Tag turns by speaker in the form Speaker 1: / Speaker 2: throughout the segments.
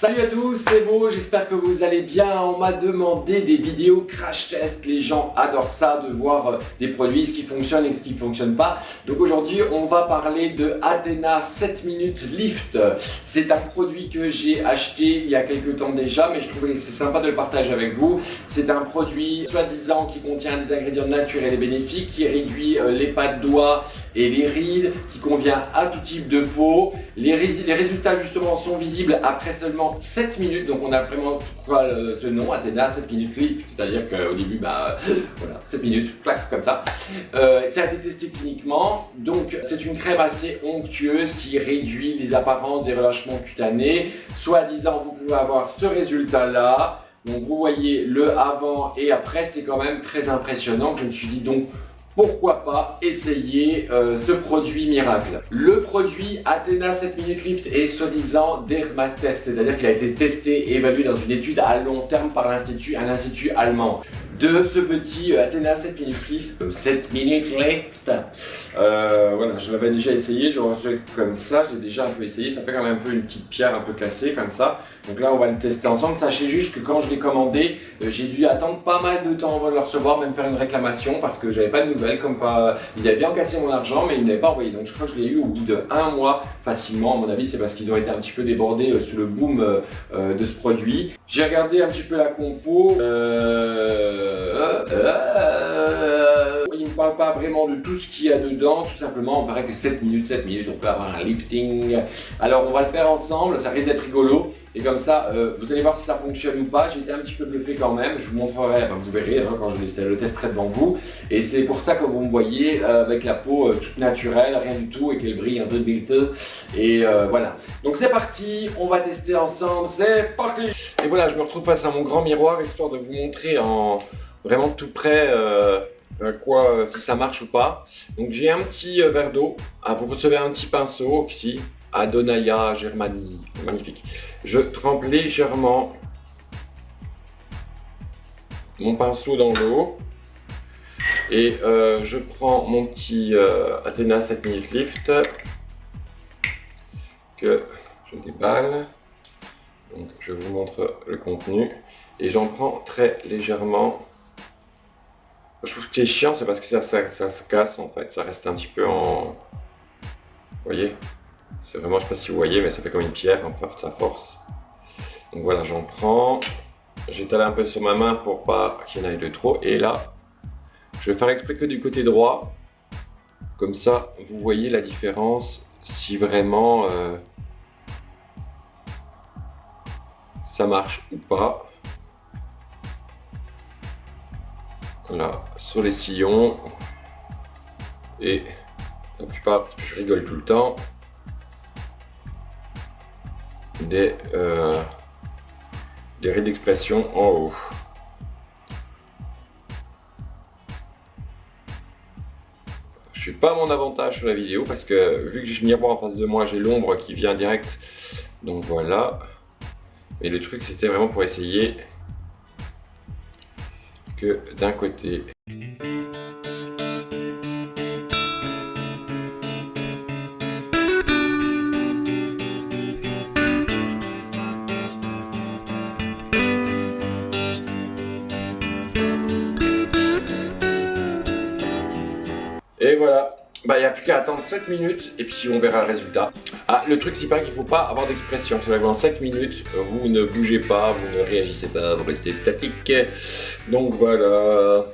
Speaker 1: Salut à tous, c'est Beau, j'espère que vous allez bien. On m'a demandé des vidéos crash test, les gens adorent ça, de voir des produits, ce qui fonctionne et ce qui ne fonctionne pas. Donc aujourd'hui on va parler de Athena 7 minutes Lift. C'est un produit que j'ai acheté il y a quelques temps déjà, mais je trouvais que c'est sympa de le partager avec vous. C'est un produit soi-disant qui contient des ingrédients naturels et bénéfiques, qui réduit les pas de doigts et les rides, qui convient à tout type de peau. Les résultats justement sont visibles après seulement 7 minutes, donc on a vraiment ce nom, Athena 7 minutes Lift, c'est-à-dire qu'au début, voilà, 7 minutes, clac, comme ça. Ça a été testé cliniquement, donc c'est une crème assez onctueuse qui réduit les apparences des relâchements cutanés. Soi-disant, vous pouvez avoir ce résultat-là. Donc vous voyez le avant et après, c'est quand même très impressionnant. Je me suis dit donc, pourquoi pas essayer ce produit miracle. Le produit Athena 7 minutes Lift est soi-disant dermatest, c'est-à-dire qu'il a été testé et évalué dans une étude à long terme par un institut allemand. De ce petit Athena 7 minutes Lift, 7 minutes Lift, voilà, je l'avais déjà essayé, je le reçois comme ça, je l'ai déjà un peu essayé, ça fait quand même un peu une petite pierre un peu cassée comme ça. Donc là on va le tester ensemble. Sachez juste que quand je l'ai commandé, j'ai dû attendre pas mal de temps avant de le recevoir, même faire une réclamation parce que j'avais pas de nouvelles, comme pas. Il avait bien cassé mon argent mais il ne l'avait pas envoyé. Donc je crois que je l'ai eu au bout de 1 mois facilement. À mon avis c'est parce qu'ils ont été un petit peu débordés sous le boom de ce produit. J'ai regardé un petit peu la compo. Il ne parle pas vraiment de tout ce qu'il y a dedans, tout simplement, on paraît que 7 minutes, on peut avoir un lifting. Alors on va le faire ensemble, ça risque d'être rigolo. Et comme ça, vous allez voir si ça fonctionne ou pas. J'ai été un petit peu bluffé quand même, je vous montrerai, vous verrez quand je le testerai devant vous. Et c'est pour ça que vous me voyez avec la peau toute naturelle, rien du tout, et qu'elle brille un peu de bille. Et voilà. Donc c'est parti, on va tester ensemble, c'est parti. Et voilà, je me retrouve face à mon grand miroir, histoire de vous montrer en vraiment tout près si ça marche ou pas. Donc j'ai un petit verre d'eau, vous recevez un petit pinceau ici, Adonaya Germani, magnifique. Je trempe légèrement mon pinceau dans l'eau et je prends mon petit Athena 7 minutes Lift que je déballe. Donc je vous montre le contenu et j'en prends très légèrement. Je trouve que c'est chiant, c'est parce que ça se casse en fait, ça reste un petit peu en... Vous voyez? C'est vraiment, je sais pas si vous voyez, mais ça fait comme une pierre en fait, ça force. Donc voilà, j'en prends. J'étale un peu sur ma main pour pas qu'il y en ait de trop. Et là, je vais faire exprès que du côté droit. Comme ça, vous voyez la différence, si vraiment ça marche ou pas. Voilà, sur les sillons, et la plupart, je rigole tout le temps, des rides d'expression en haut. Je suis pas à mon avantage sur la vidéo parce que vu que j'ai le miroir en face de moi, j'ai l'ombre qui vient direct, donc voilà. Et le truc c'était vraiment pour essayer que d'un côté. Et voilà, il n'y a plus qu'à attendre 7 minutes et puis on verra le résultat. Ah, le truc c'est pas qu'il ne faut pas avoir d'expression. C'est que dans 7 minutes, vous ne bougez pas, vous ne réagissez pas, vous restez statique. Donc voilà.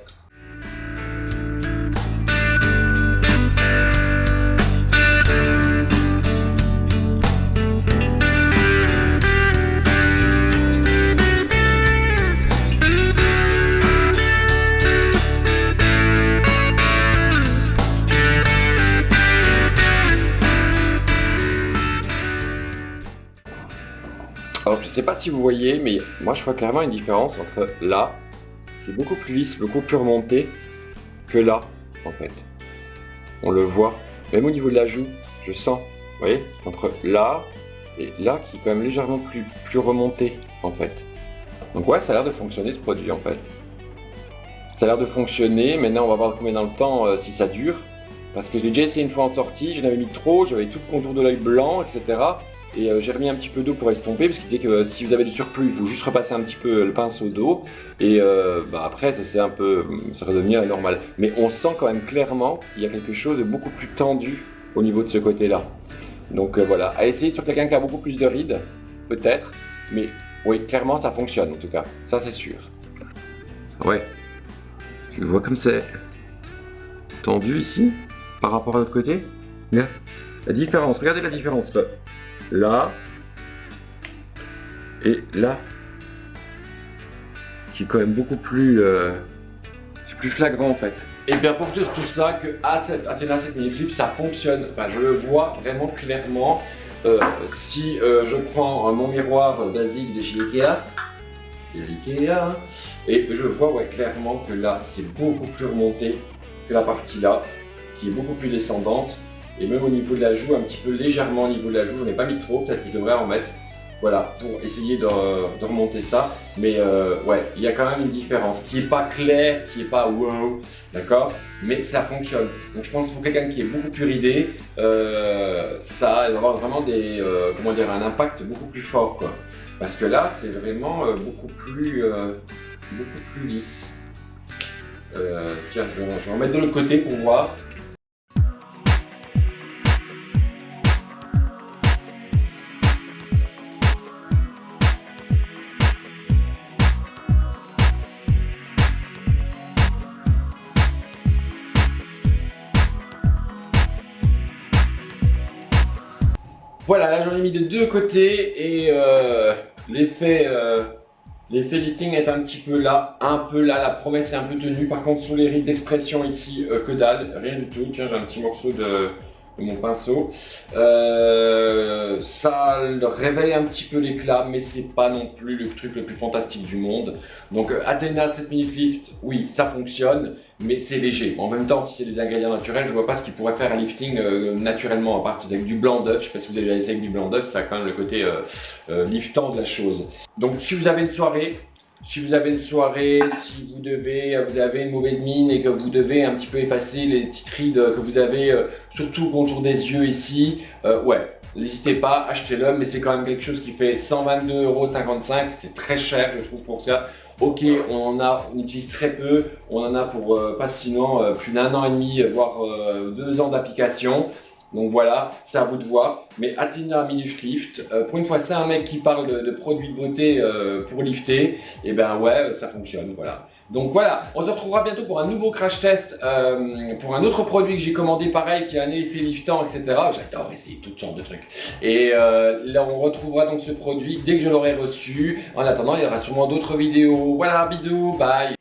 Speaker 1: Alors je sais pas si vous voyez, mais moi je vois clairement une différence entre là, qui est beaucoup plus lisse, beaucoup plus remonté, que là, en fait. On le voit, même au niveau de la joue, je sens, vous voyez, entre là et là, qui est quand même légèrement plus remonté, en fait. Donc ouais, ça a l'air de fonctionner ce produit, en fait. Ça a l'air de fonctionner, maintenant on va voir combien dans le temps, si ça dure. Parce que je l'ai déjà essayé une fois en sortie, j'en avais mis trop, j'avais tout le contour de l'œil blanc, etc. Et j'ai remis un petit peu d'eau pour estomper, parce qu'il disait que si vous avez du surplus, il faut juste repasser un petit peu le pinceau d'eau. Et après, c'est un peu, ça redevient normal. Mais on sent quand même clairement qu'il y a quelque chose de beaucoup plus tendu au niveau de ce côté-là. Donc voilà, à essayer sur quelqu'un qui a beaucoup plus de rides, peut-être. Mais oui, clairement, ça fonctionne en tout cas. Ça, c'est sûr. Ouais. Tu vois comme c'est tendu ici, par rapport à l'autre côté. Là. La différence, regardez la différence. Là et là, qui est quand même beaucoup plus, c'est plus flagrant en fait. Et bien pour dire tout ça, que Athena 7000 Lift, ça fonctionne. Enfin, je le vois vraiment clairement. Si je prends mon miroir basique de chez Ikea, et je vois ouais, clairement que là, c'est beaucoup plus remonté que la partie là, qui est beaucoup plus descendante. Et même au niveau de la joue, un petit peu légèrement au niveau de la joue, j'en ai pas mis trop, peut-être que je devrais en mettre. Voilà, pour essayer de remonter ça. Mais ouais, il y a quand même une différence qui n'est pas claire, qui n'est pas wow, d'accord? Mais ça fonctionne. Donc je pense que pour quelqu'un qui est beaucoup plus ridé, ça va avoir vraiment des, comment dire, un impact beaucoup plus fort, quoi. Parce que là, c'est vraiment beaucoup plus lisse. Tiens, je vais en mettre de l'autre côté pour voir. Voilà, là j'en ai mis de deux côtés et l'effet lifting est un petit peu là, la promesse est un peu tenue. Par contre sur les rides d'expression ici, que dalle, rien du tout. Tiens, j'ai un petit morceau de mon pinceau. Ça réveille un petit peu l'éclat, mais c'est pas non plus le truc le plus fantastique du monde. Donc Athena 7 minutes lift, oui, ça fonctionne, mais c'est léger. En même temps, si c'est des ingrédients naturels, je vois pas ce qui pourrait faire un lifting naturellement, à part avec du blanc d'œuf. Je sais pas si vous avez déjà essayé avec du blanc d'œuf, ça a quand même le côté liftant de la chose. Donc si vous avez une soirée, si vous avez une mauvaise mine et que vous devez un petit peu effacer les petites rides que vous avez, surtout au contour des yeux ici, ouais, n'hésitez pas, achetez-le, mais c'est quand même quelque chose qui fait 122,55 €, c'est très cher je trouve pour ça. Ok, on utilise très peu, on en a pour facilement plus d'1 an et demi, voire 2 ans d'application. Donc voilà, c'est à vous de voir. Mais Athena Minute Lift, pour une fois c'est un mec qui parle de produits de beauté pour lifter, et ben ouais, ça fonctionne, voilà. Donc voilà, on se retrouvera bientôt pour un nouveau crash test, pour un autre produit que j'ai commandé pareil, qui a un effet liftant, etc. J'adore essayer tout genre de trucs. Et là on retrouvera donc ce produit dès que je l'aurai reçu. En attendant, il y aura sûrement d'autres vidéos. Voilà, bisous, bye.